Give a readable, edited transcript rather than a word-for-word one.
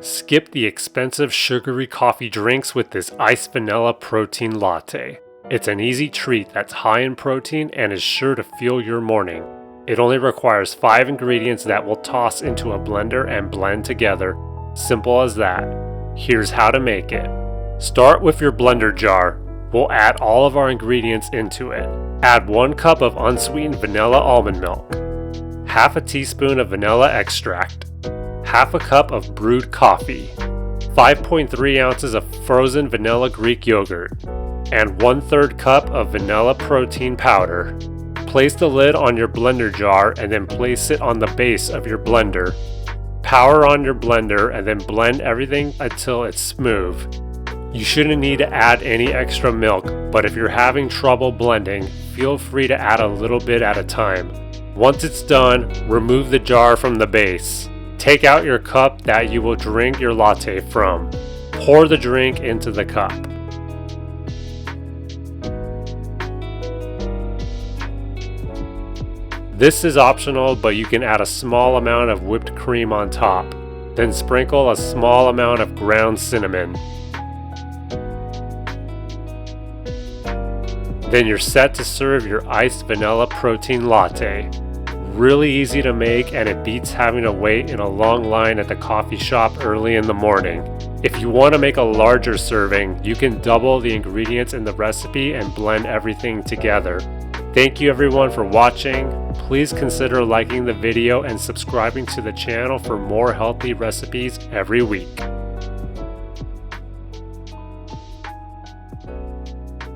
Skip the expensive sugary coffee drinks with this iced vanilla protein latte. It's an easy treat that's high in protein and is sure to fuel your morning. It only requires 5 ingredients that we'll toss into a blender and blend together. Simple as that. Here's how to make it. Start with your blender jar. We'll add all of our ingredients into it. Add 1 cup of unsweetened vanilla almond milk, half a teaspoon of vanilla extract, half a cup of brewed coffee, 5.3 ounces of frozen vanilla Greek yogurt, and 1/3 cup of vanilla protein powder. Place the lid on your blender jar and then place it on the base of your blender. Power on your blender and then blend everything until it's smooth. You shouldn't need to add any extra milk, but if you're having trouble blending, feel free to add a little bit at a time. Once it's done, remove the jar from the base. Take out your cup that you will drink your latte from. Pour the drink into the cup. This is optional, but you can add a small amount of whipped cream on top. Then sprinkle a small amount of ground cinnamon. Then you're set to serve your iced vanilla protein latte. Really easy to make, and it beats having to wait in a long line at the coffee shop early in the morning. If you want to make a larger serving, you can double the ingredients in the recipe and blend everything together. Thank you everyone for watching. Please consider liking the video and subscribing to the channel for more healthy recipes every week.